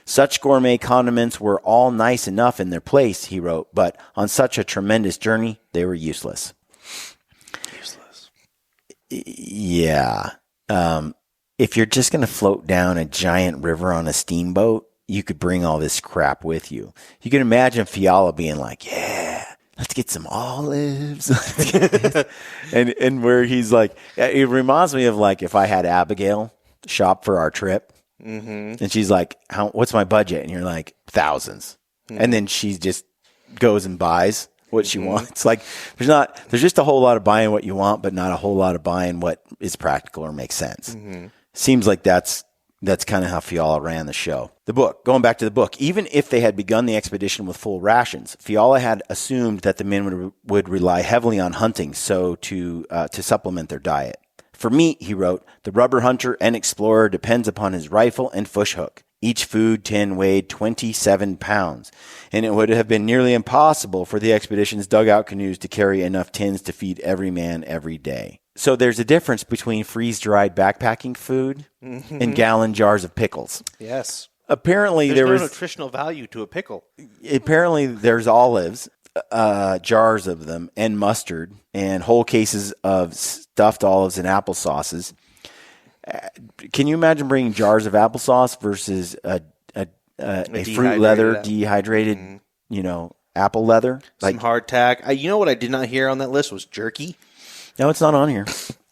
Such gourmet condiments were all nice enough in their place, he wrote, but on such a tremendous journey, they were useless. Useless. Yeah. If you're just going to float down a giant river on a steamboat, you could bring all this crap with you. You can imagine Fiala being like, yeah, let's get some olives. and where he's like, it reminds me of like if I had Abigail shop for our trip and she's like, what's my budget? And you're like, thousands. And then she just goes and buys what she wants. Like there's just a whole lot of buying what you want, but not a whole lot of buying what is practical or makes sense. Seems like that's kind of how Fiala ran the show. The book, going back to the book, even if they had begun the expedition with full rations, Fiala had assumed that the men would rely heavily on hunting to supplement their diet. For meat, he wrote, the rubber hunter and explorer depends upon his rifle and fishhook. Each food tin weighed 27 pounds, and it would have been nearly impossible for the expedition's dugout canoes to carry enough tins to feed every man every day. So there's a difference between freeze-dried backpacking food and gallon jars of pickles. Yes. Apparently there's no nutritional value to a pickle. Apparently there's olives, jars of them, and mustard, and whole cases of stuffed olives and applesauces. Can you imagine bringing jars of applesauce versus a fruit leather, dehydrated, apple leather? Some hardtack. You know what I did not hear on that list was jerky. No, it's not on here.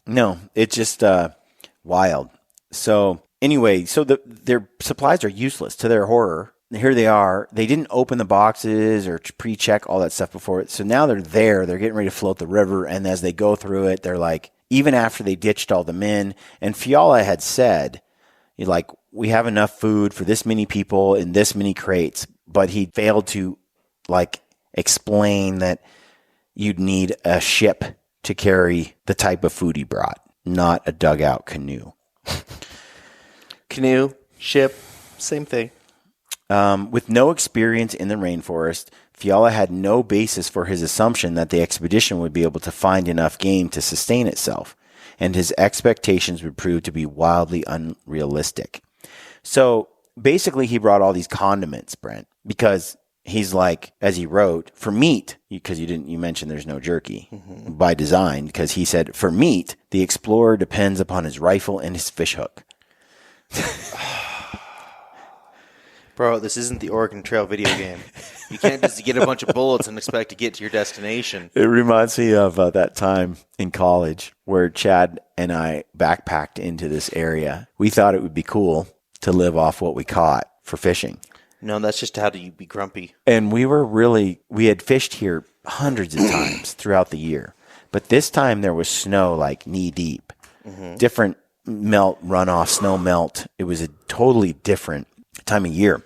No, it's just wild. So anyway, their supplies are useless to their horror. Here they are. They didn't open the boxes or pre-check all that stuff before it. So now they're there. They're getting ready to float the river. And as they go through it, they're like, even after they ditched all the men, and Fiala had said, like, we have enough food for this many people in this many crates. But he failed to, like, explain that you'd need a ship to carry the type of food he brought, not a dugout canoe. Canoe, ship, same thing. With no experience in the rainforest, Fiala had no basis for his assumption that the expedition would be able to find enough game to sustain itself, and his expectations would prove to be wildly unrealistic. So basically, he brought all these condiments, Brent, because he's like, as he wrote, for meat, because you mentioned there's no jerky by design, because he said, for meat, the explorer depends upon his rifle and his fishhook. Bro, this isn't the Oregon Trail video game. You can't just get a bunch of bullets and expect to get to your destination. It reminds me of that time in college where Chad and I backpacked into this area. We thought it would be cool to live off what we caught for fishing. No, that's just how do you be grumpy. And we had fished here hundreds of times throughout the year. But this time there was snow like knee deep. Different melt, runoff, snow melt. It was a totally different time of year.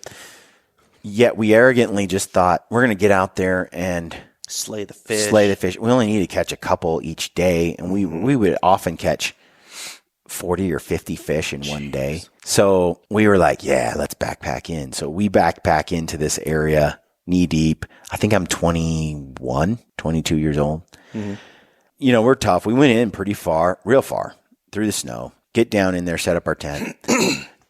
Yet we arrogantly just thought we're going to get out there and slay the fish. We only need to catch a couple each day. And we would often catch 40 or 50 fish in one day. So we were like, yeah, let's backpack in. So we backpack into this area knee deep. I think I'm 21, 22 years old. We're tough. We went in pretty far, real far through the snow, get down in there, set up our tent.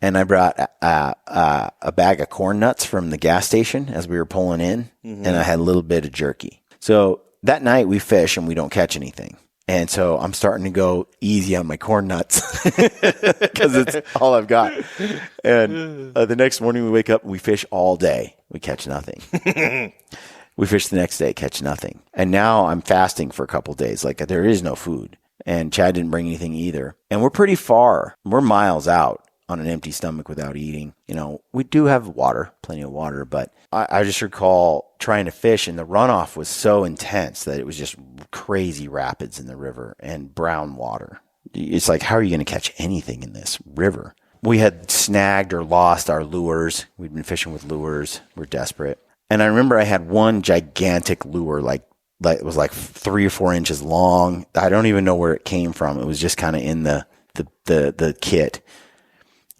And I brought a bag of corn nuts from the gas station as we were pulling in, and I had a little bit of jerky. So that night we fish and we don't catch anything. And so I'm starting to go easy on my corn nuts because it's all I've got. And the next morning we wake up and we fish all day. We catch nothing. We fish the next day, catch nothing. And now I'm fasting for a couple days. Like there is no food. And Chad didn't bring anything either. And we're pretty far. We're miles out on an empty stomach without eating. We do have water, plenty of water, but I just recall trying to fish and the runoff was so intense that it was just crazy rapids in the river and brown water. It's like, how are you going to catch anything in this river? We had snagged or lost our lures. We'd been fishing with lures. We're desperate. And I remember I had one gigantic lure, like it was like 3 or 4 inches long. I don't even know where it came from. It was just kind of in the kit.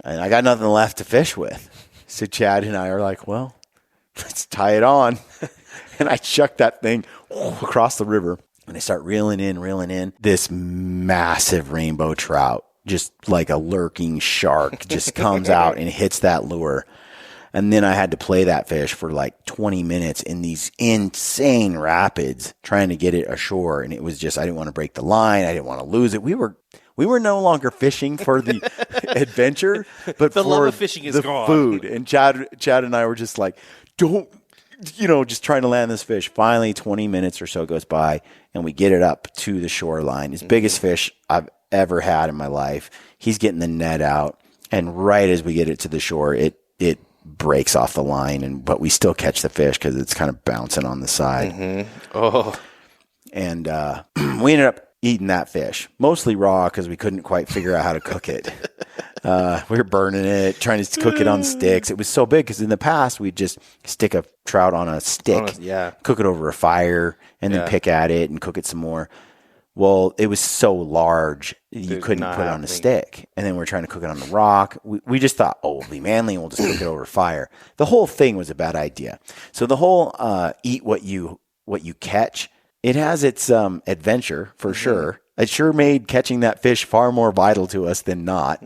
And I got nothing left to fish with. So Chad and I are like, well, let's tie it on. And I chucked that thing across the river. And I start reeling in. This massive rainbow trout, just like a lurking shark, just comes out and hits that lure. And then I had to play that fish for like 20 minutes in these insane rapids trying to get it ashore. And it was just, I didn't want to break the line. I didn't want to lose it. We were no longer fishing for the adventure, but the for love of fishing is the gone. food. And Chad and I were just like, just trying to land this fish. Finally, 20 minutes or so goes by, and we get it up to the shoreline. It's biggest fish I've ever had in my life. He's getting the net out, and right as we get it to the shore, it breaks off the line, but we still catch the fish because it's kind of bouncing on the side. Oh, and we ended up eating that fish, mostly raw because we couldn't quite figure out how to cook it. We were burning it, trying to cook it on sticks. It was so big because in the past we'd just stick a trout on a stick, cook it over a fire, and then pick at it and cook it some more. Well, it was so large you couldn't put it on a stick. And then we're trying to cook it on the rock. We just thought, we'll be manly and we'll just cook it over fire. The whole thing was a bad idea. So the whole eat what you catch, it has its adventure for sure. It sure made catching that fish far more vital to us than not.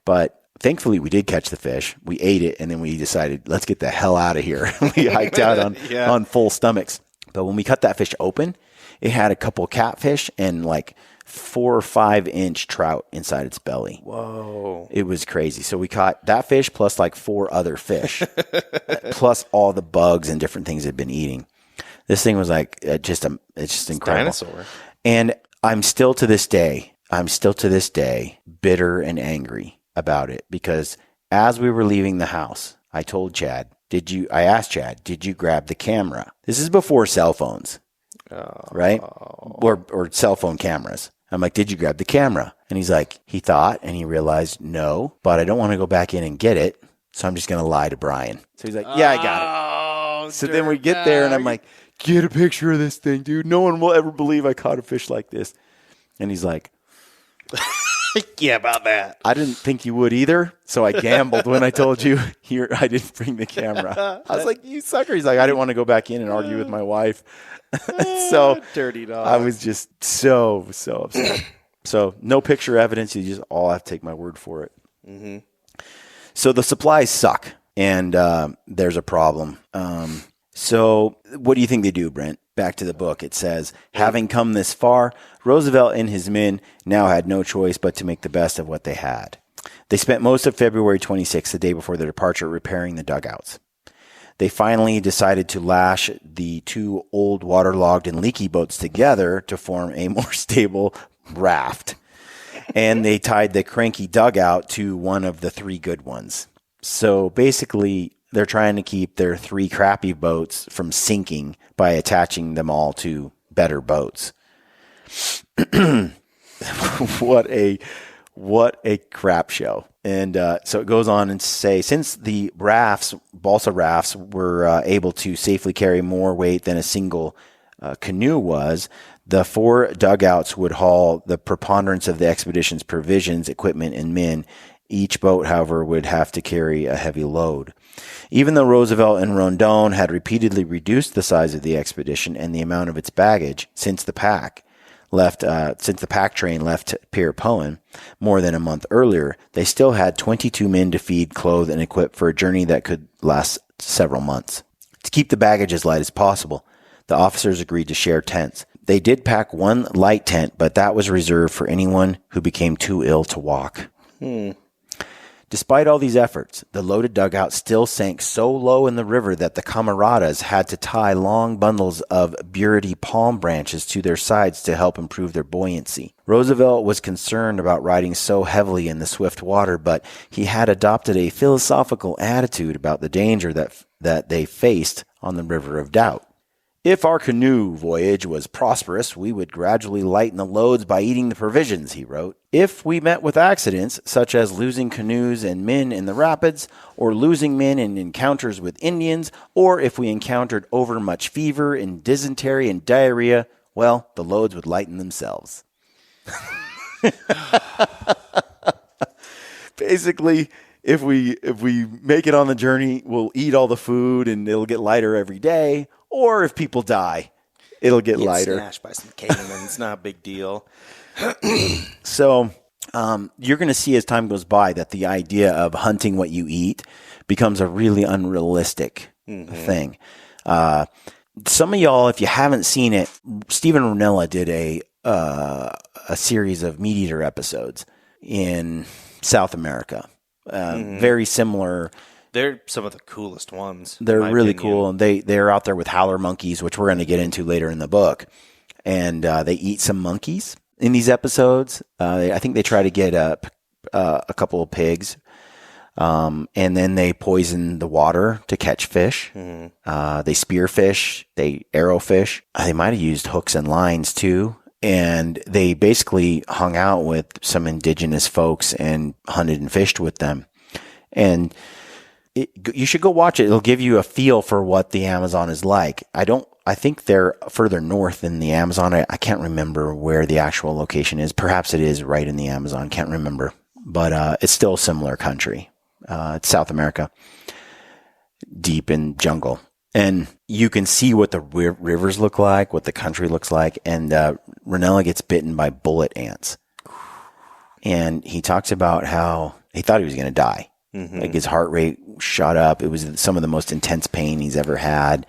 But thankfully, we did catch the fish. We ate it, and then we decided, let's get the hell out of here. We hiked out on full stomachs. But when we cut that fish open, it had a couple catfish and like 4 or 5 inch trout inside its belly. Whoa. It was crazy. So we caught that fish plus like 4 other fish, plus all the bugs and different things it'd been eating. This thing was like, it's just incredible. Dinosaur. And I'm still to this day bitter and angry about it because as we were leaving the house, I told Chad, I asked Chad, did you grab the camera? This is before cell phones, right? Or cell phone cameras. I'm like, did you grab the camera? And he's like, he thought and he realized, no, but I don't want to go back in and get it. So I'm just going to lie to Brian. So he's like, yeah, I got it. So then we get there and I'm like, get a picture of this thing, dude. No one will ever believe I caught a fish like this. And he's like, yeah, about that. I didn't think you would either. So I gambled when I told you here I didn't bring the camera. I was like, you sucker. He's like, I didn't want to go back in and argue with my wife. So dirty dog. I was just so upset. So no picture evidence. You just all have to take my word for it. So the supplies suck. And there's a problem. So what do you think they do, Brent? Back to the book. It says, having come this far, Roosevelt and his men now had no choice but to make the best of what they had. They spent most of February 26th, the day before their departure, repairing the dugouts. They finally decided to lash the 2 old waterlogged and leaky boats together to form a more stable raft. And they tied the cranky dugout to one of the 3 good ones. So basically, they're trying to keep their 3 crappy boats from sinking by attaching them all to better boats. What a crap show. And so it goes on and say, since the balsa rafts were able to safely carry more weight than a single canoe was, the 4 dugouts would haul the preponderance of the expedition's provisions, equipment, and men Each boat, however, would have to carry a heavy load. Even though Roosevelt and Rondon had repeatedly reduced the size of the expedition and the amount of its baggage since the pack train left Pierrepoint more than a month earlier, they still had 22 men to feed, clothe, and equip for a journey that could last several months. To keep the baggage as light as possible, the officers agreed to share tents. They did pack one light tent, but that was reserved for anyone who became too ill to walk. Despite all these efforts, the loaded dugout still sank so low in the river that the camaradas had to tie long bundles of burity palm branches to their sides to help improve their buoyancy. Roosevelt was concerned about riding so heavily in the swift water, but he had adopted a philosophical attitude about the danger that they faced on the River of Doubt. If our canoe voyage was prosperous, we would gradually lighten the loads by eating the provisions, he wrote. If we met with accidents, such as losing canoes and men in the rapids, or losing men in encounters with Indians, or if we encountered overmuch fever and dysentery and diarrhea, well, the loads would lighten themselves. Basically, if we make it on the journey, we'll eat all the food and it'll get lighter every day. Or if people die, it'll get lighter. Smashed by some cavemen. It's not a big deal. So you're going to see as time goes by that the idea of hunting what you eat becomes a really unrealistic thing. Some of y'all, if you haven't seen it, Stephen Ranella did a series of Meat Eater episodes in South America. Very similar. They're some of the coolest ones. They're really cool, and they're out there with howler monkeys, which we're going to get into later in the book. And they eat some monkeys in these episodes. I think they try to get a couple of pigs, and then they poison the water to catch fish. They spear fish. They arrow fish. They might have used hooks and lines too. And they basically hung out with some indigenous folks and hunted and fished with them. And you should go watch it. It'll give you a feel for what the Amazon is like. I think they're further north than the Amazon. I can't remember where the actual location is. Perhaps it is right in the Amazon. Can't remember. But it's still a similar country. It's South America, deep in jungle. And you can see what the rivers look like, what the country looks like. And Ranella gets bitten by bullet ants. And he talks about how he thought he was going to die. Like his heart rate shot up. It was some of the most intense pain he's ever had.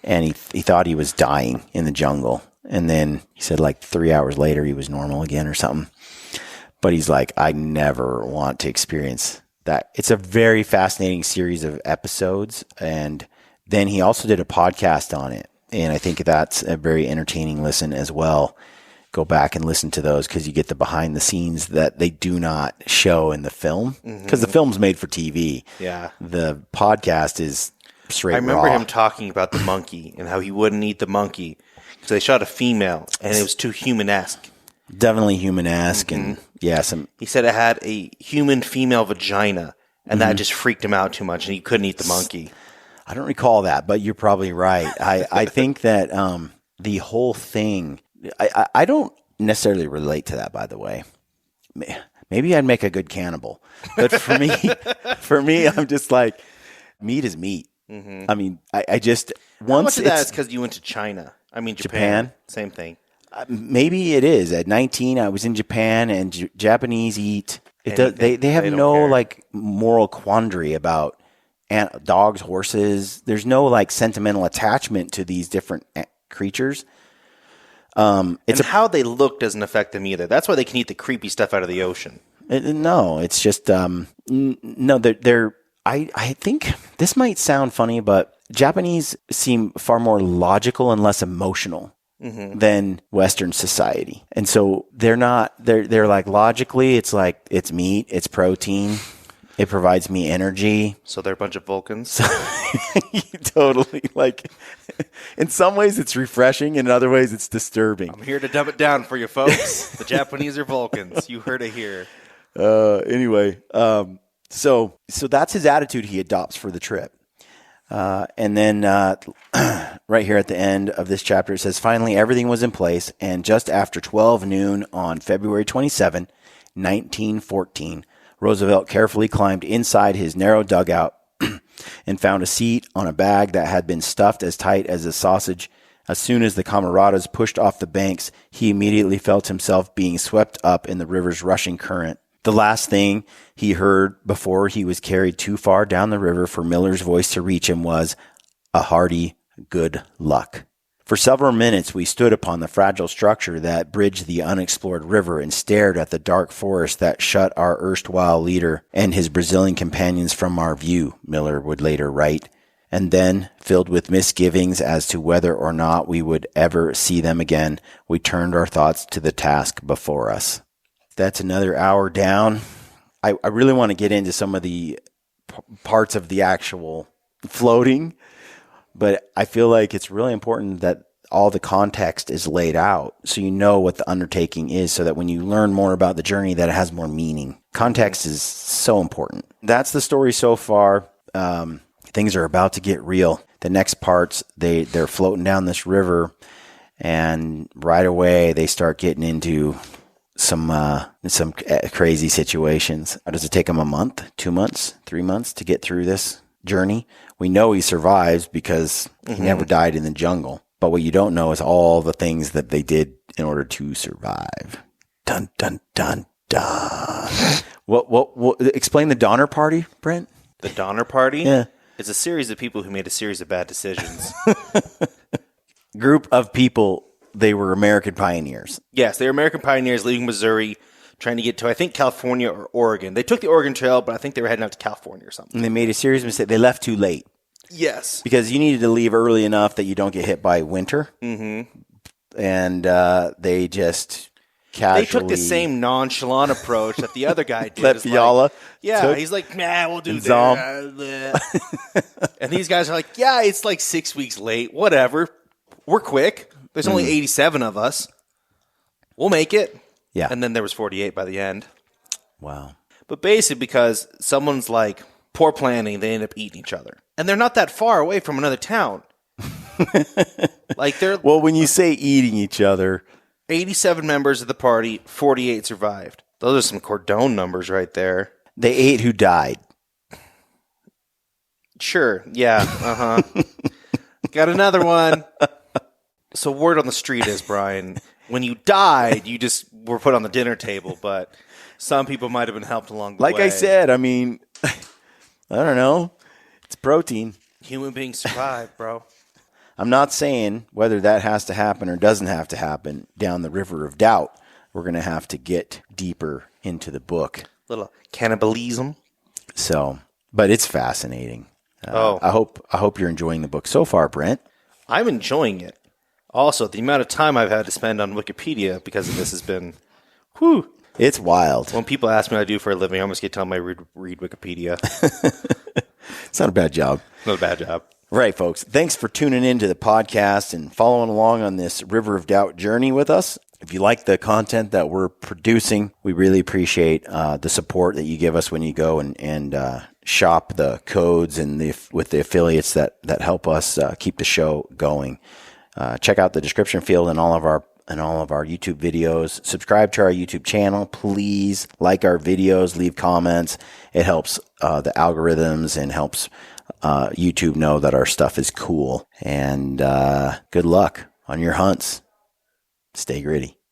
And he thought he was dying in the jungle. And then he said like 3 hours later, he was normal again or something. But he's like, I never want to experience that. It's a very fascinating series of episodes. And then he also did a podcast on it. And I think that's a very entertaining listen as well. Go back and listen to those because you get the behind the scenes that they do not show in the film because the film's made for TV. Yeah. The podcast is straight raw. I remember him talking about the monkey and how he wouldn't eat the monkey because they shot a female and it was too human-esque. Definitely human-esque. And yeah, he said it had a human female vagina and that just freaked him out too much and he couldn't eat the monkey. I don't recall that, but you're probably right. I think that the whole thing, I don't necessarily relate to that, by the way. Maybe I'd make a good cannibal. But for me, I'm just like, meat is meat. I mean, I just, once how much of that is because you went to China? I mean, Japan. Same thing. Maybe it is. At 19, I was in Japan, and Japanese eat. They have no care. Like moral quandary about dogs, horses. There's no like sentimental attachment to these different creatures. It's how they look doesn't affect them either. That's why they can eat the creepy stuff out of the ocean. No, it's just no. They're. I think this might sound funny, but Japanese seem far more logical and less emotional than Western society, and so they're not. They're like logically, it's like it's meat, it's protein. It provides me energy. So they're a bunch of Vulcans? Totally. Like, in some ways it's refreshing, in other ways it's disturbing. I'm here to dumb it down for you folks. The Japanese are Vulcans. You heard it here. Anyway, so that's his attitude he adopts for the trip. And then right here at the end of this chapter, it says, finally, everything was in place, and just after 12 noon on February 27, 1914, Roosevelt carefully climbed inside his narrow dugout and found a seat on a bag that had been stuffed as tight as a sausage. As soon as the camaradas pushed off the banks, he immediately felt himself being swept up in the river's rushing current. The last thing he heard before he was carried too far down the river for Miller's voice to reach him was a hearty good luck. For several minutes, we stood upon the fragile structure that bridged the unexplored river and stared at the dark forest that shut our erstwhile leader and his Brazilian companions from our view, Miller would later write. And then, filled with misgivings as to whether or not we would ever see them again, we turned our thoughts to the task before us. That's another hour down. I really want to get into some of the parts of the actual floating, but I feel like it's really important that all the context is laid out so you know what the undertaking is, so that when you learn more about the journey, that it has more meaning. Context is so important. That's the story so far. Things are about to get real. The next parts, they're floating down this river, and right away they start getting into some crazy situations. Does it take them a month, 2 months, 3 months to get through this journey? We know he survives because he never died in the jungle. But what you don't know is all the things that they did in order to survive. Dun, dun, dun, dun. What explain the Donner Party, Brent? The Donner Party? Yeah. It's a series of people who made a series of bad decisions. Group of people, they were American pioneers. Yes, they were American pioneers leaving Missouri, trying to get to, I think, California or Oregon. They took the Oregon Trail, but I think they were heading out to California or something. And they made a serious mistake. They left too late. Yes. Because you needed to leave early enough that you don't get hit by winter. Mm-hmm. And they just casually... They took the same nonchalant approach that the other guy did. Let Fiala he's like, nah, we'll do that. And these guys are like, yeah, it's like 6 weeks late. Whatever. We're quick. There's only 87 of us. We'll make it. Yeah. And then there was 48 by the end. Wow. But basically because someone's like, poor planning, they end up eating each other. And they're not that far away from another town. Well, when you say eating each other... 87 members of the party, 48 survived. Those are some Cordone numbers right there. They ate who died. Sure, yeah, Got another one. So word on the street is, Brian, when you died, you just were put on the dinner table, but some people might have been helped along the way. Like I said, I mean, I don't know. It's protein. Human beings survive, bro. I'm not saying whether that has to happen or doesn't have to happen down the river of doubt. We're going to have to get deeper into the book. Little cannibalism. So, but it's fascinating. I hope you're enjoying the book so far, Brent. I'm enjoying it. Also, the amount of time I've had to spend on Wikipedia because of this has been, whew. It's wild. When people ask me what I do for a living, I almost get telling them I read Wikipedia. It's not a bad job. Not a bad job. Right, folks. Thanks for tuning into the podcast and following along on this River of Doubt journey with us. If you like the content that we're producing, we really appreciate the support that you give us when you go and shop the codes and with the affiliates that help us keep the show going. Check out the description field in all of our YouTube videos. Subscribe to our YouTube channel. Please like our videos. Leave comments. It helps the algorithms and helps YouTube know that our stuff is cool. And good luck on your hunts. Stay gritty.